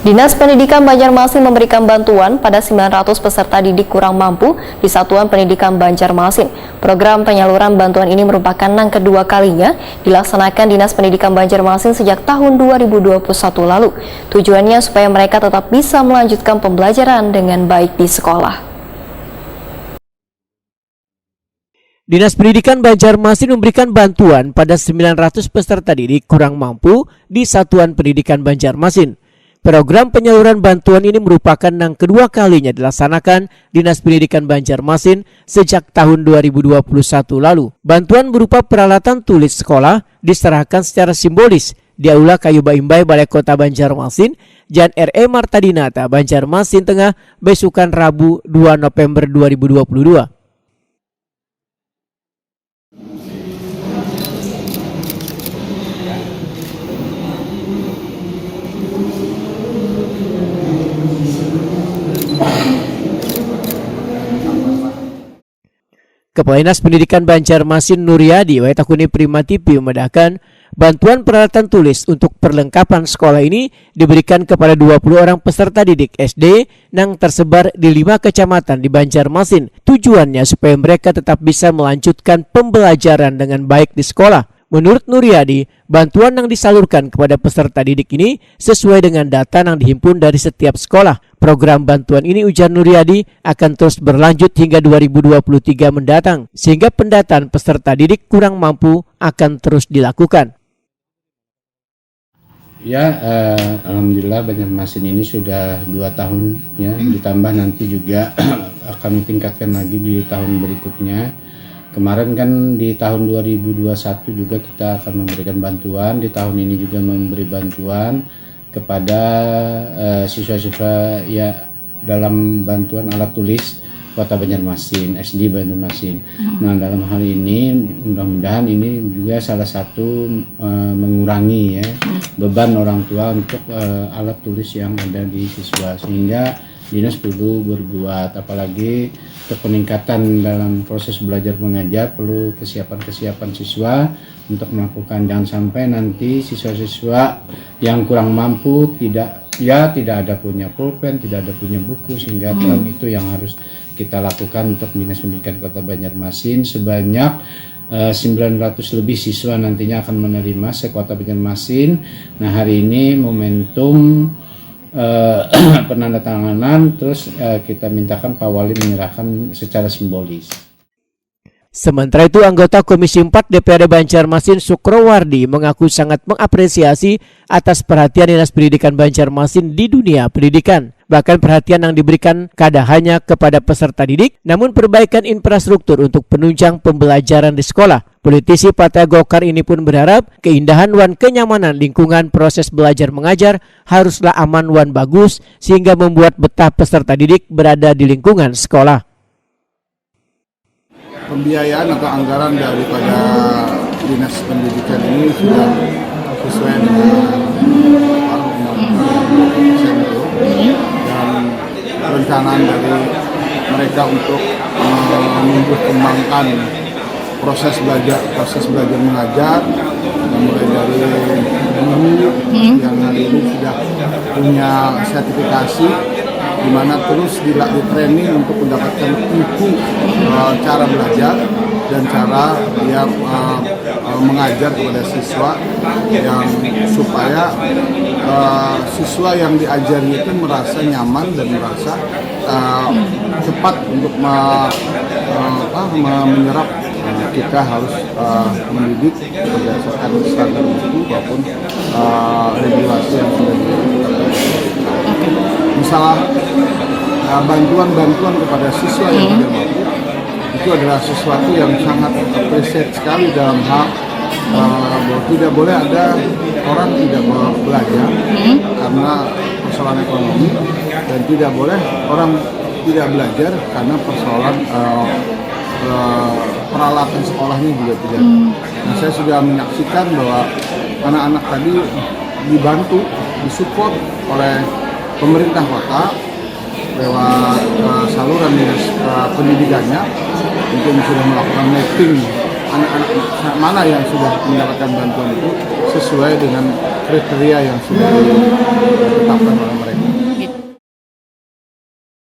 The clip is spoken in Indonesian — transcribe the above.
Dinas Pendidikan Banjarmasin memberikan bantuan pada 900 peserta didik kurang mampu di Satuan Pendidikan Banjarmasin. Program penyaluran bantuan ini merupakan yang kedua kalinya dilaksanakan Dinas Pendidikan Banjarmasin sejak tahun 2021 lalu. Tujuannya supaya mereka tetap bisa melanjutkan pembelajaran dengan baik di sekolah. Dinas Pendidikan Banjarmasin memberikan bantuan pada 900 peserta didik kurang mampu di Satuan Pendidikan Banjarmasin. Program penyaluran bantuan ini merupakan yang kedua kalinya dilaksanakan Dinas Pendidikan Banjarmasin sejak tahun 2021 lalu. Bantuan berupa peralatan tulis sekolah diserahkan secara simbolis di Aula Kayu Baimbai Balai Kota Banjarmasin, Jan R.E. Martadinata, Banjarmasin Tengah, besukan Rabu 2 November 2022. Kepala Dinas Pendidikan Banjarmasin Nuryadi Waitakuni Primativi membedakan bantuan peralatan tulis untuk perlengkapan sekolah ini diberikan kepada 20 orang peserta didik SD yang tersebar di 5 kecamatan di Banjarmasin. Tujuannya supaya mereka tetap bisa melanjutkan pembelajaran dengan baik di sekolah. Menurut Nuryadi, bantuan yang disalurkan kepada peserta didik ini sesuai dengan data yang dihimpun dari setiap sekolah. Program bantuan ini, ujar Nuryadi, akan terus berlanjut hingga 2023 mendatang, sehingga pendataan peserta didik kurang mampu akan terus dilakukan. Ya, alhamdulillah Banjarmasin ini sudah 2 tahun ya, ditambah nanti juga akan ditingkatkan lagi di tahun berikutnya. Kemarin kan di tahun 2021 juga kita akan memberikan bantuan, di tahun ini juga memberi bantuan kepada siswa-siswa ya dalam bantuan alat tulis Kota Banjarmasin, SD Banjarmasin. Nah, dalam hal ini mudah-mudahan ini juga salah satu mengurangi ya beban orang tua untuk alat tulis yang ada di siswa, sehingga dinas perlu berbuat, apalagi untuk peningkatan dalam proses belajar mengajar perlu kesiapan siswa untuk melakukan, jangan sampai nanti siswa-siswa yang kurang mampu tidak ada punya pulpen, tidak ada punya buku, sehingga itu yang harus kita lakukan untuk Dinas Pendidikan Kota Banjarmasin. Sebanyak 900 lebih siswa nantinya akan menerima se-Kota Banjarmasin. Nah, hari ini momentum penandatanganan, terus kita mintakan Pak Wali menyerahkan secara simbolis. Sementara itu, anggota Komisi 4 DPRD Banjarmasin Sukrowardi mengaku sangat mengapresiasi atas perhatian Dinas Pendidikan Banjarmasin di dunia pendidikan. Bahkan perhatian yang diberikan kada hanya kepada peserta didik, namun perbaikan infrastruktur untuk penunjang pembelajaran di sekolah. Politisi Partai Golkar ini pun berharap keindahan wan kenyamanan lingkungan proses belajar mengajar haruslah aman wan bagus, sehingga membuat betah peserta didik berada di lingkungan sekolah. Pembiayaan atau anggaran daripada Dinas Pendidikan ini sudah sesuai dengan dan perencanaan dari mereka untuk menumbuh kembangkan proses belajar mengajar, mulai dari guru yang hari ini sudah punya sertifikasi, di mana terus di training untuk mendapatkan buku cara belajar dan cara dia mengajar kepada siswa, yang supaya siswa yang diajari itu merasa nyaman dan merasa cepat untuk menyerap. Kita harus mendidik berdasarkan standar buku maupun regulasi yang sudah ditetapkan. Misalnya bantuan kepada siswa yang tidak mampu itu adalah sesuatu yang sangat appreciate sekali dalam hal bahwa tidak boleh ada orang tidak belajar karena persoalan ekonomi, dan tidak boleh orang tidak belajar karena persoalan peralatan sekolahnya juga tidak. Nah, saya sudah menyaksikan bahwa anak-anak tadi dibantu, disupport oleh pemerintah kota lewat saluran dinas pendidikannya untuk sudah melakukan mapping anak-anak mana yang sudah mendapatkan bantuan itu sesuai dengan kriteria yang sudah ditetapkan oleh mereka.